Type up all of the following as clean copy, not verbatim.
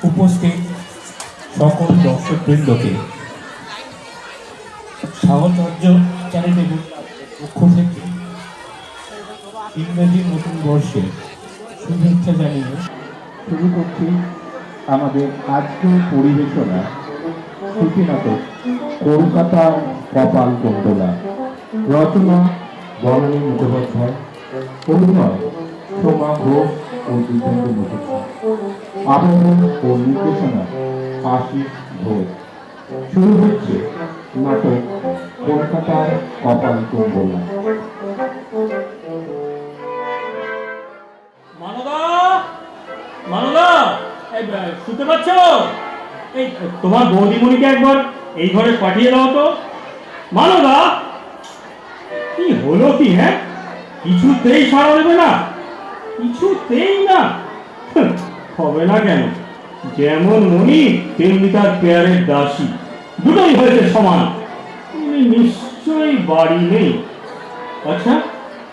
উপস্থিত সকল দর্শকবৃন্দকে সাহচর্য চ্যারিটেবল পক্ষ থেকে ইংরেজি নতুন বর্ষে শুভেচ্ছা জানিয়ে শুরু করছি আমাদের আজকের পরিবেশনা শ্রুতি নাটক কলকাতার কপাল কুণ্ডলা। রচনা বনানী মুখোপাধ্যায়, অভিনয় সোমা ঘোষ ও দিব্যেন্দু মুখোপাধ্যায়, আবরণ ও নির্দেশনা আশিস ঘোষ। শুরু হচ্ছে নাটক কলকাতার কপাল কুণ্ডলা। শুনতে পাচ্ছ? এই তোমার বৌদিমণিকে একবার এই ঘরে পাঠিয়ে দাও তো। মানদা, কি হলো কি? হ্যাঁ, কিছুতেই সাড়া দেবে না, কিছুতেই না। হবে না কেন? যেমন মনি তেমনি তার পেয়ারের দাসী, দুটোই হয়েছে সমান। উনি নিশ্চয়ই বাড়ি নেই। আচ্ছা,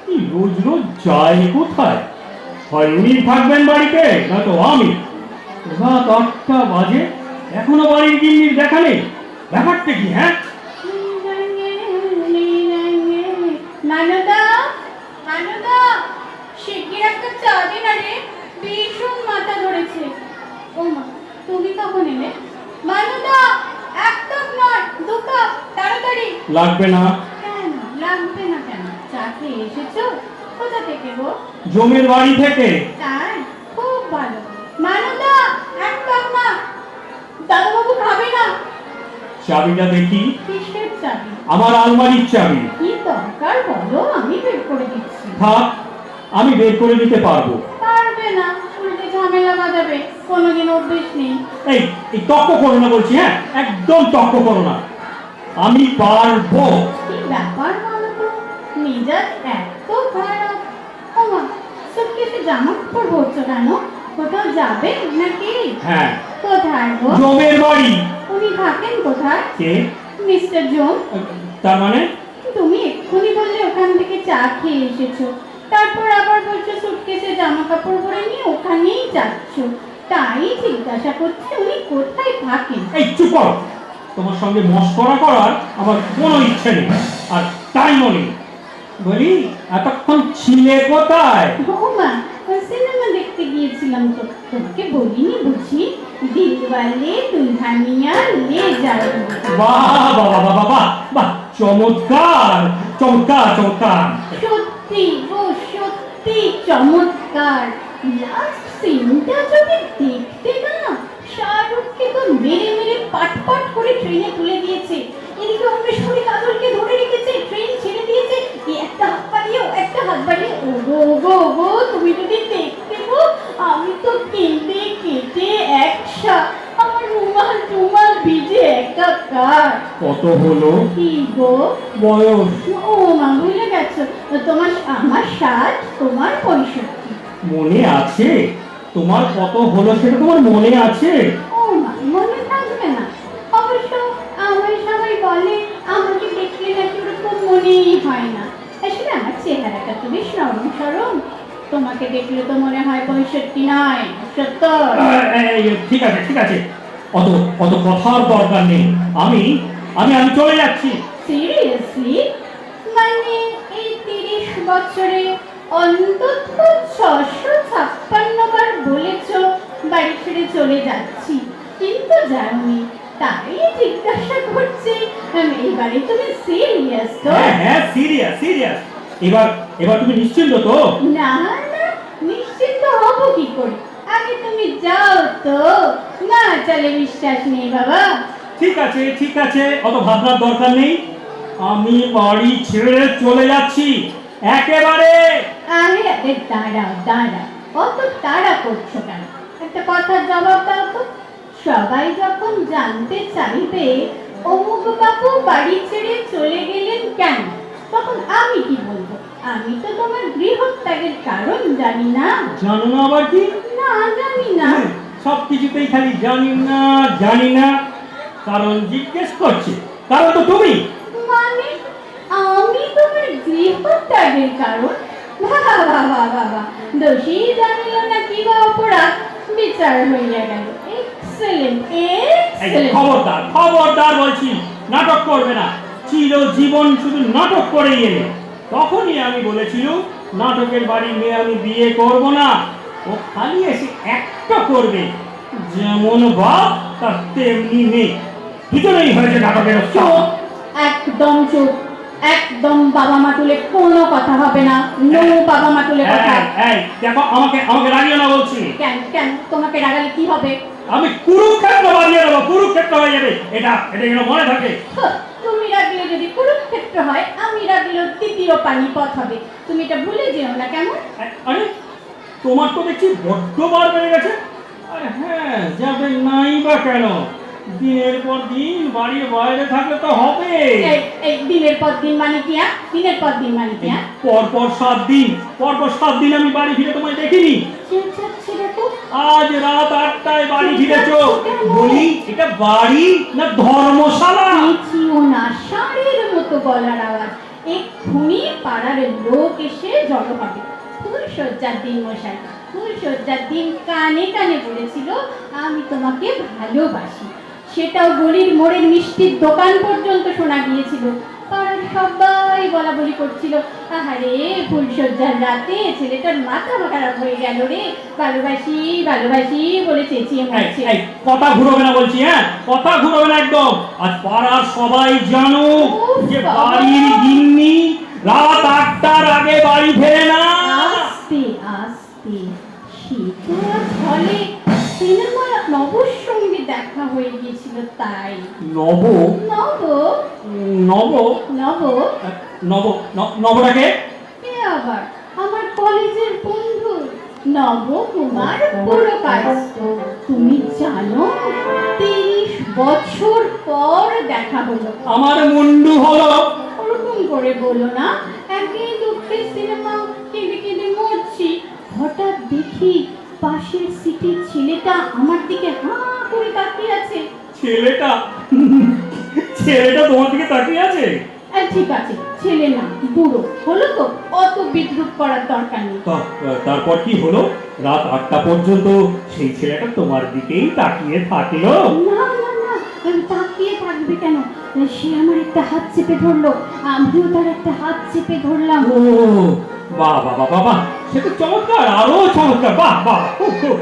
কি রোজ রোজ যায় কোথায়? হয় উনি থাকবেন বাড়িতে, না তো আমি। রাত ৮টা বাজে, এখনো বাড়ির গিন্নির দেখা নেই। ব্যাপারটা কি? হ্যাঁ, মানদা, মানদা, শিগগির একটা চা দে না রে, ভীষণ মাথা ধরেছে। ও মা, তুমি কখন এলে? মানদা, এক কাপ নয়, 2 কাপ, তাড়াতাড়ি। লাগবে না। কেন লাগবে না? কেন? চা খেয়ে এসেছো? কোথা থেকে গো? জমির বাড়ি থেকে। তাই? খুব ভালো। মানদা, এক কাপ না, দাদাবাবু খাবে না। চাবিটা দেখি। কিসের চাবি? আমার আলমারির চাবি। কি দরকার বলো, আমি বের করে দিচ্ছি। থাক, আমি বের করে দিতে পারবো। পারবে না, উল্টে ঝামেলা বাঁধাবে, কোনোদিন অভ্যেস নেই। এই এই তক্ক করো না বলছি, হ্যাঁ, একদম তক্ক করো না। আমি পারবো। কি ব্যাপার বলো তো, মেজাজ এত খারাপ? ও মা, সুটকেসে জামা কাপড় ভরছো কেন? কোথাও যাবে নাকি? হ্যাঁ। কোথায় গো? জমের বাড়ি। উনি থাকেন কোথায়? কে? Mister John. তার মানে? তুমি এক্ষুনি বললে ওখান থেকে চা খেয়ে এসেছো, তারপর আবার বলছো সুটকেসে জামা কাপড় ভরে নিয়ে ওখানেই যাচ্ছ। তাই জিজ্ঞাসা করছি উনি কোথায় থাকেন। এই চুপ করো, তোমার সঙ্গে মশকরা করার আমার কোনো ইচ্ছে নেই, আর টাইমও নেই। বলি, এতক্ষণ ছিলে কোথায়? বৌমা, সিনেমা দেখতে গিয়েছিলাম তো, তোমাকে বলিনি বুঝি? দিলওয়ালে দুলহানিয়া লে যায়েঙ্গে। বাহ বাহ বাহ বাহ বাহ বাহ, চমৎকার চমৎকার চমৎকার। সত্যি গো, সত্যি চমৎকার। লাস্ট সিনটা যদি দেখতে না, শাহরুখকে তো মেরে মেরে পাট পাট করে ট্রেনে তুলে দিয়েছে। এদিকে অন্বেষণী কাজলকে ধরে রেখেছে, ট্রেন ছেড়ে দিয়েছে। এই একটা হাত বাড়িয়ে একটা হাত বাড়িয়ে, ও গো গো গো, তুমি যদি দেখতে গো, আমি তো কেঁদে কেটে একসা, আমার রুমাল টুমাল ভিজে একাকার। কত হলো? কি গো? বয়স? ও মা, ভুলে গেছো, তোমার আমার 60, তোমার 65। মনে আছে? তোমার কত হলো সেটা তোমার মনে আছে? ও মা, মনে থাকবে না? অবশ্য আমার সবাই বলে আমাকে দেখলে নাকি ওরকম মনেই হয় না। আসলে আমার চেহারাটা তো বেশ নরম সরম, তোমাকে দেখলে তো মনে হয় 65 নয় 70। ঠিক আছে ঠিক আছে, অত অত কথার দরকার নেই। আমি আমি আমি চলে যাচ্ছি। সিরিয়াসলি? মানে এই 30 বছরে অন্তত 656 বার বলেছ বাড়ি ছেড়ে চলে যাচ্ছি, কিন্তু যাওনি। তাই জিজ্ঞাসা করছি, এবারে তুমি সিরিয়াস তো? হ্যাঁ হ্যাঁ, সিরিয়াস সিরিয়াস। এবার এবার তুমি নিশ্চিন্ত তো? না না, নিশ্চিন্ত হব কি করে? আগে তুমি যাও তো। না চলে বিশ্বাস নেই বাবা। ঠিক আছে ঠিক আছে, অত ভাবনার দরকার নেই। আমি বাড়ি ছেড়ে চলে যাচ্ছি একেবারে। আরে আরে, দাঁড়াও দাঁড়াও, অত তাড়া করছো কেন? একটা কথার জবাব দাও তো। সবাই যখন জানতে চাইবে অমুক বাবু বাড়ি ছেড়ে চলে গেলেন কেন, তখন আমি কি বলবো? আমি তো তোমার গৃহত্যাগের কারণ জানি না। জানো না আবার কি? না, জানি না। সব কিছুতেই খালি জানি না জানি না। কারণ জিজ্ঞেস করছে, কারণ তো তুমি। মানে আমি তোমার গৃহত্যাগের কারণ? বাবা বাবা বাবা, দোষী জানিল না কি বা অপরাধ, বিচার হইয়া গেল। এই এক্সেলেন্ট এই এক্সেলেন্ট। খবরদার খবরদার বলছি, নাটক করবে না। চিরজীবন শুধু নাটক করেই এলে। তখনই আমি বলেছিলুম নাটকের বাড়ি মেয়ে আমি বিয়ে করব না, ও খালি এসে একটা করবে, যেমন বাপ তার তেমনি মেয়ে, দুজনেই হয়েছে নাটকের চুপ, একদম চুপ, একদম বাবা মা তুলে কোনো কথা হবে না। নো বাবা মা তুলে কথা। এই দেখো, আমাকে আমাকে রাগিও না বলছি। কেন কেন তোমাকে রাগালে কি হবে? আমি কুরুক্ষেত্র বানিয়ে দেবো, কুরুক্ষেত্র হয়ে যাবে। এটা এটা যেন মনে থাকে। তুমি রাগলে যদি কুরুক্ষেত্র হয়, আমি রাগলেও তৃতীয় পানিপথ হবে। তুমি এটা ভুলে যেও না, কেমন? আরে তোমার তো দেখছি বড্ড বার বেড়ে গেছে। আরে হ্যাঁ, যাবে নাই বা কেন? দিনের পর দিন বাড়ির বাইরে থাকলে তো হবে। এই দিনের পর দিন মানে কি? দিনের পর দিন মানে কি? পরপর 7 দিন, পরপর 7 দিন আমি বাড়ি ফিরে তোমায় দেখিনি। দেখো, আজ রাত 8টায় বাড়ি ফিরেছো। বলি এটা বাড়ি না ধর্মশালা? চেঁচিও না, ষাঁড়ের মতো গলার আওয়াজ। এক্ষুনি পাড়ার লোক এসে জড়ো হবে। ফুলসজ্জার দিন মশাই, ফুলসজ্জার দিন কানে কানে বলেছিল আমি তোমাকে ভালোবাসি। সেটাও গলির মোড়ের মিষ্টির দোকান পর্যন্ত শোনা গিয়েছিল। পাড়ার সবাই বলা বলি করছিল, আহারে ফুলসজ্জার রাতে ছেলেটার মাথা খারাপ হয়ে গেল রে, ভালোবাসি ভালোবাসি বলে চেঁচিয়ে মরছে। এই কথা ঘুরোবে না বলছি, হ্যাঁ কথা ঘুরোবে না একদম। আজ পাড়ার সবাই জানো যে বাড়ির গিন্নি রাত 8টার আগে বাড়ি ফেরে না। আস্তে আস্তে শীত হলে সিনেমা নবর সঙ্গে দেখা হয়ে গিয়েছিল, তাই নব নব নব নব নব নবটাকে? এ আবার আমার কলেজের বন্ধু নবকুমার পুরকায়স্থ। তুমি জানো 30 বছর পর দেখা হলো। আমার মুন্ডু হলো। ওরকম করে বলো না, একদিন দুঃখের সিনেমা কেঁদে কেঁদে মরছি, হঠাৎ দেখি পাশের সিটের ছেলেটা আমার দিকে হাঁ করে তাকিয়ে আছে। ছেলেটা ছেলেটা তোমার দিকে তাকিয়ে আছে? ঠিক আছে, ছেলে না বুড়ো, হলো তো, অত বিদ্রুপ করার দরকার নেই। তারপর কি হলো? রাত 8টা পর্যন্ত সেই ছেলেটা তোমার দিকেই তাকিয়ে থাকলো? না না না, তাকিয়ে থাকবে কেন? সে আমার একটা হাত চেপে ধরলো, আমিও তার একটা হাত চেপে ধরলাম। ও বাহ বাহ বাহ বাহ বাহ, সে তো চমৎকার, আরো চমৎকার, বাহ বাহ, খুব খুব।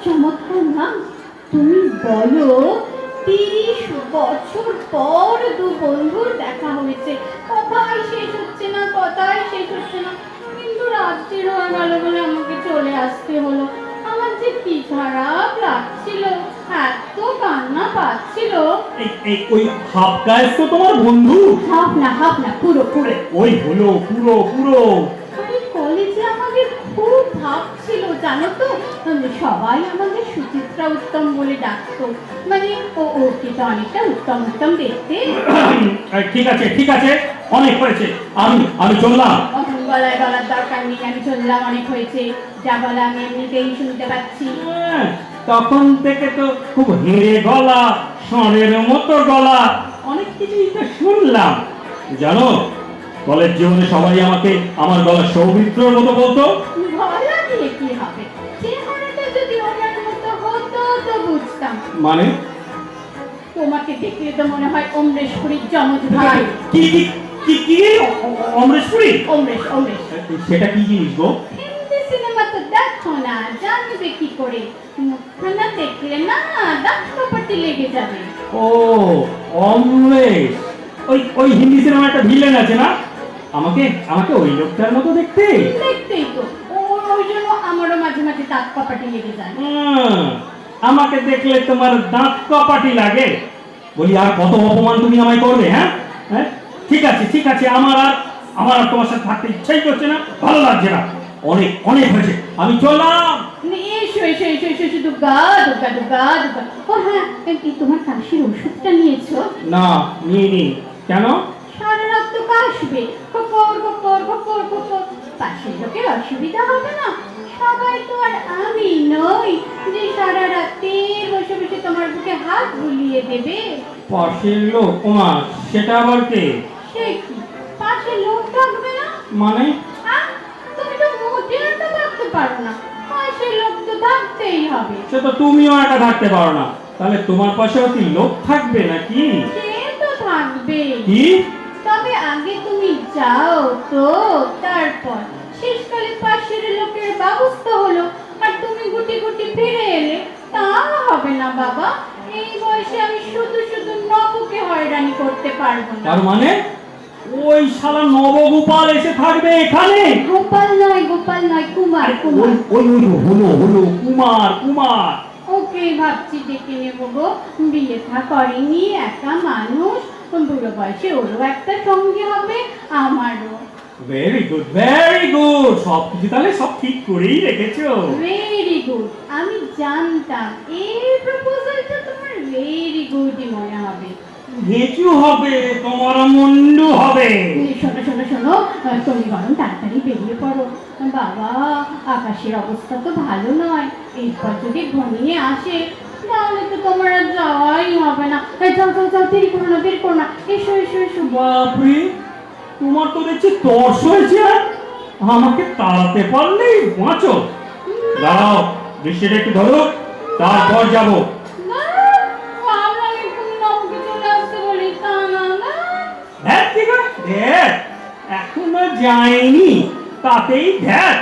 চমৎকার না? তুমি বলো, 30 বছর পর দু বন্ধুর দেখা হয়েছে, কথাই শেষ হচ্ছে না, কথাই শেষ হচ্ছে না, কিন্তু রাত্রির হয়ে গেল বলে আমাকে চলে আসতে হলো। আমার যে কি খারাপ লাগছিল, এত কান্না পাচ্ছিল। ওই হাফ গায়ে তো তোমার বন্ধু? হাফ না, পুরো পুরো। ওই হলো পুরো পুরো। আরে কলেজে আমাদের খুব ভাব ছিল জানো তো, সবাই আমাদের সুচিত্রা উত্তম বলে ডাকতো, মানে ওকে তো অনেকটা উত্তম উত্তম দেখতে। ঠিক আছে ঠিক আছে, অনেক হয়েছে, আমি আমি চললাম। গলায় বলার দরকার নেই, আমি চললাম, অনেক হয়েছে। যা বলা আমি এমনিতেই শুনতে পাচ্ছি। তখন থেকে তো খুব হেরে গলা, ষাঁড়ের মতো গলা, অনেক কিছুই তো শুনলাম। জানো, কলেজ জীবনে সবাই আমাকে আমার গলা সৌমিত্রর মতো বলতো। গলা দিয়ে কি হবে? চেহারাটা যদি ওনার মতো হতো তো বুঝতাম। মানে? তোমাকে দেখলে তো মনে হয় অমরেশপুরীর যমজ ভাই। কি কি কি কি অমরেশপুরী? অমরেশ অমরেশ। সেটা কি জিনিস গো? হিন্দি সিনেমা তো দেখো না, জানবে কি করে? মুখখানা দেখলে না দাঁত কপাটি লেগে যাবে। ও অমরেশ, ওই ওই হিন্দি সিনেমা একটা ভিলেন আছে না, আমাকে আমাকে ওই লোকটার মতো দেখতে। দেখতেই তো, ওই জন্য আমারও মাঝে মাঝে দাঁত কপাটি লেগে যায়। আমাকে দেখলে তোমার দাঁত কপাটি লাগে? বলি আর কত অপমান তুমি আমায় করবে? হ্যাঁ হ্যাঁ, ঠিক আছে ঠিক আছে, আমার আর তোমার সাথে থাকতে ইচ্ছাই করছে না, ভালো লাগছে না, অনেক অনেক হয়েছে, আমি চললাম। এসো এসো এসো এসো এসো, দুর্গা দুর্গা দুর্গা দুর্গা। ও হ্যাঁ, এই তোমার কাশির ওষুধটা নিয়েছো? না, নিয়ে নি। কেন? সারা রাত তো কাশবে, কপর কপর কপর কপর, পাশের লোকের অসুবিধা হবে না? সবাই তো আর আমি নই যে সারা রাতে বসে বসে তোমার বুকে হাত বুলিয়ে দেবে। পাশের লোক? ওমা, সেটা আবার কে? সে কি, পাশের লোক থাকবে না? মানে? তুমি তো মোটেও তো থাকতে পারো না, পাশের লোক তো থাকতেই হবে। সে তো তুমিও একা থাকতে পারো না, তাহলে তোমার পাশেও কি লোক থাকবে নাকি? সে তো থাকবে, কি? তবে আগে তুমি যাও তো, তারপর শেষকালে পাশের লোকের ব্যবস্থা হলো আর তুমি গুটি গুটি ফিরে এলে, তা হবে না বাবা। এই বয়সে আমি শুধু শুধু নবকে হয়রানি করতে পারবো না। তার মানে ওই শালা নবগোপাল এসে থাকবে এখানে? গোপাল নয় কুমার কুমার। ওই ওই হলো কুমার কুমার। ওকে ভাবছি ডেকে নেবো গো, বিয়ে থা করেনি, একা মানুষ, বুড়ো বয়সে ওরও একটা সঙ্গী হবে, আমারও। ভেরি গুড সব কিছু তাহলে সব ঠিক করেই রেখেছো। ভেরি গুড, আমি জানতাম এই প্রপোজালটা তোমার ভেরি গুডই মনে হবে। ঘেঁচু হবে, তোমার মুন্ডু হবে। শোনো শোনো শোনো, তুমি বরং তাড়াতাড়ি বেরিয়ে পড়ো। বাবা, আকাশের অবস্থা তো ভালো নয়, এরপর যদি ঘনিয়ে আসে তাহলে তো তোমার আর যাওয়াই হবে না। যাও যাও যাও, দেরি করো না, এসো এসো এসো। বাপরে, তোমার তো দেখছি তর্স হয়েছে, আমাকে তাড়াতে পারলেই বাঁচো। দাঁড়াও, বৃষ্টিটা একটু ধরো, তারপর যাবো। না, আমরা এক্ষুনি নবকে চলে আসতে বলি, তা না না। ধ্যাত কি করে? ধ্যাত এখনো যায়নি, তাতেই ধ্যাত।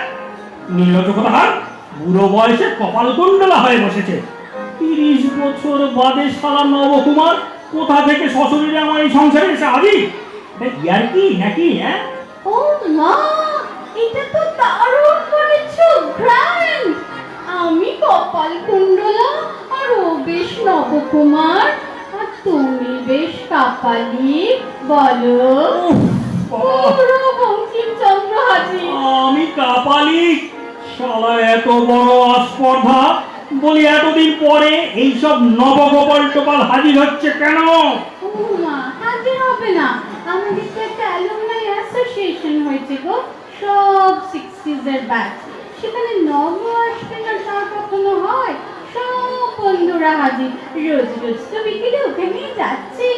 নীলজ কোথাকার বুড়ো বয়সে কপাল কুণ্ডলা হয়ে বসেছে। 30 বছর বাদে শালা নবকুমার কোথা থেকে সশরীরে আমার এই সংসারে এসে হাজির? ইয়ার কি নাকি? হ্যাঁ, ও মা, এটা তো দারুণ করেছো, গ্র্যান্ড। আমি কপাল কুণ্ডলা আর ও বেশ নবকুমার, আর তুমি বেশ কাপালি, বলো। পুরো বঙ্কিমচন্দ্র হাজির। আমি কাপালি, শালা এত বড় আস্পর্ধা। বলি এতদিন পরে এইসব নবগোপাল টোপাল হাজির হচ্ছে কেন? ও মা, হাজির হবে না, আমাদের তো একটা অ্যালুমনাই অ্যাসোসিয়েশন হয়েছে গো, সব 60s এর ব্যাচ। সেখানে নব আসবে না তা কখনো হয়? সব বন্ধুরা হাজির, রোজ রোজ তো বিকেলে ওখানে যাচ্ছি,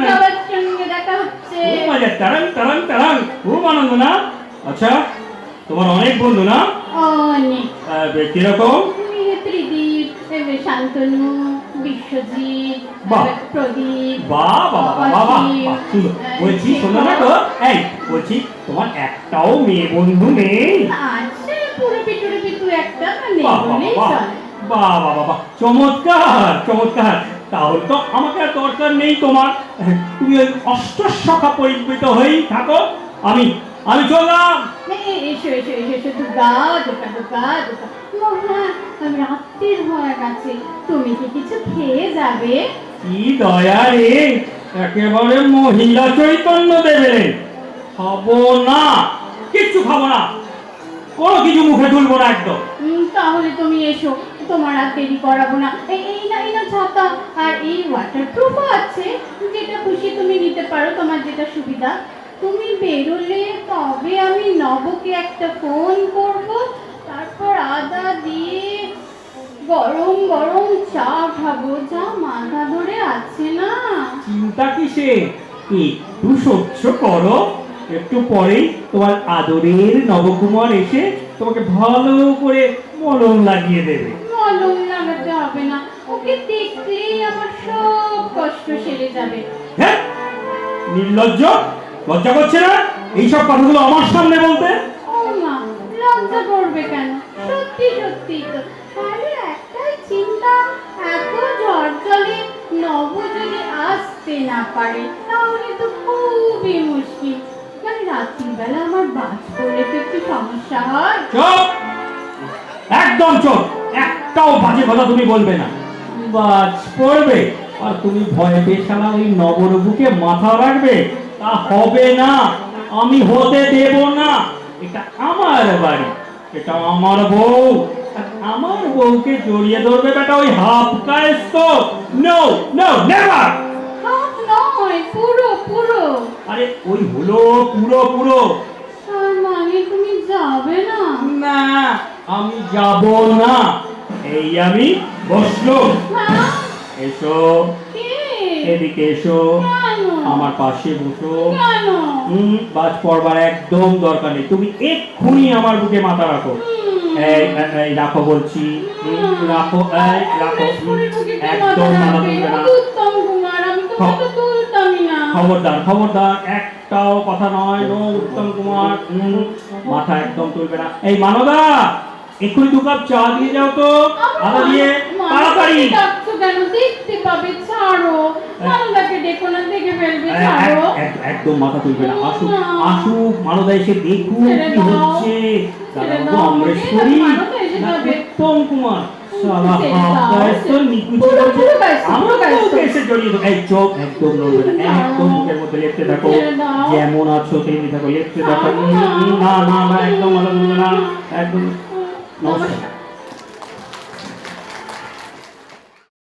সবার সঙ্গে দেখা হচ্ছে। খুব মজা, তারাং তারাং তারাং, খুব আনন্দ না? আচ্ছা, তোমার অনেক বন্ধু না? অনেক। কিরকম? ত্রিদীপ, শান্তনু, বিশ্বজিৎ, বাহ। প্রদীপ, বাহ বাহ বাহ বাহ বাহ, অসীম, বাহ, শুনো, বলছি শোনো না তো, এই বলছি তোমার একটাও মেয়ে বন্ধু নেই? আছে পুরো পিটুরে পিটু একটা, মানে বাহ বাহ বলেই বাহ চলে। বাহ বাহ বাহ বাহ, চমৎকার চমৎকার। তাহলে তো আমাকে আর দরকার নেই তোমার, তুমি ওই অষ্টসখা পরিবৃত হয়েই থাকো। আমি আমি চললাম। এসো এসো এসো এসো, দুগা দুগা দুগা দুগা। মহা, রাত্রির হয়ে গেছে, তুমি কি কিছু খেয়ে যাবে? কি দয়া রে, একেবারে মহিলা চৈতন্য দেবে। খাবো না, কিচ্ছু খাবো না, কোনো কিছু মুখে তুলবো না একদম। তাহলে তুমি এসো, তোমার আর দেরি করাবো না। এই না ছাতা, আর এই ওয়াটারপ্রুফও আছে, যেটা খুশি তুমি নিতে পারো, তোমার যেটা সুবিধা। তুমি বেরোলে তবে আমি নবকে একটা ফোন করব, তারপর আদা দিয়ে গরম গরম চা খাবো, যা মাথা ধরে আছে না। চিন্তা কিসে, একটু সহ্য করো, একটু পরেই তোমার আদরের নবকুমার এসে তোমাকে ভালো করে মলম লাগিয়ে দেবে। মলম লাগাতে হবে না, ওকে দেখলেই আমার সব কষ্ট সেরে যাবে। হ্যাঁ, নির্লজ্জ, লজ্জা করছে না এইসব কথাগুলো আমার সামনে বলতে? ও মা, লজ্জা করবে কেন? সত্যি সত্যি তো। তাহলে একটাই চিন্তা, এত ঝড় জলে নব যদি আসতে না পারে তাহলে তো খুবই মুশকিল। মানে রাত্রিবেলা আমার বাস পড়লে তো একটু সমস্যা হয়। চুপ, একদম চুপ, একটাও বাজে কথা তুমি বলবে না। বাজ পড়বে আর তুমি ভয় পেয়ে শালা ওই নবর বুকে মাথা রাখবে, তা হবে না। আমি হতে দেব না। এটা আমার বাড়ি, এটা আমার বউ, আর আমার বউকে জড়িয়ে ধরবে বেটা ওই হাফ কায়েস্ত। No no never. হাফ নয়, পুরো পুরো। আরে ওই হলো পুরো পুরো। তার মানে তুমি যাবে না? না, আমি যাব না। এই আমি বসলুম। হ্যাঁ? এসো, কে? এদিকে এসো, কেন? আমার পাশে বসো। কেন? বাজ পড়বার একদম দরকার নেই, তুমি এক্ষুনি আমার বুকে মাথা রাখো। এই রাখো বলছি, রাখো, রাখো, একদম মাথা তুলবে না। উত্তম কুমার, আমি তো মাথা তুলতামই না। খবরদার, খবরদার, একটাও কথা নয়, নো উত্তম কুমার, মাথা একদম তুলবে না। এই মানদা, এক্ষুনি 2 কাপ চা দিয়ে যাও তো, আদা দিয়ে, তাড়াতাড়ি। ডাকছো কেন? দেখতে পাবে, ছাড়ো। মানদাকে ডেকো না, দেখে ফেলবে, ছাড়ো। একদম মাথা তুলবে না। আসুক, না। আসুক, মানদা এসে দেখুন ছেড়ে কি দাও। হচ্ছে। ছেড়ে দাদা দাও, অমরেশ্বরী মানদা এসে না যাবে। উত্তম কুমার, শালা ছেড়ে দাও। হাফ নিকুচি পুরো করছে। গায়েস, আমরা পুরো গায়েস। তো এসে জড়িয়ে দেবো। এই চোখ একদম নড়বে না, একদম বুকের মধ্যে লেপটে থাকো, ছেড়ে দাও। যেমন আছো তেমনি থাকো, লেপটে থাকো। ছাড়ো না। না না না, একদম মাথা তুলবে না, একদম। নমস্কার।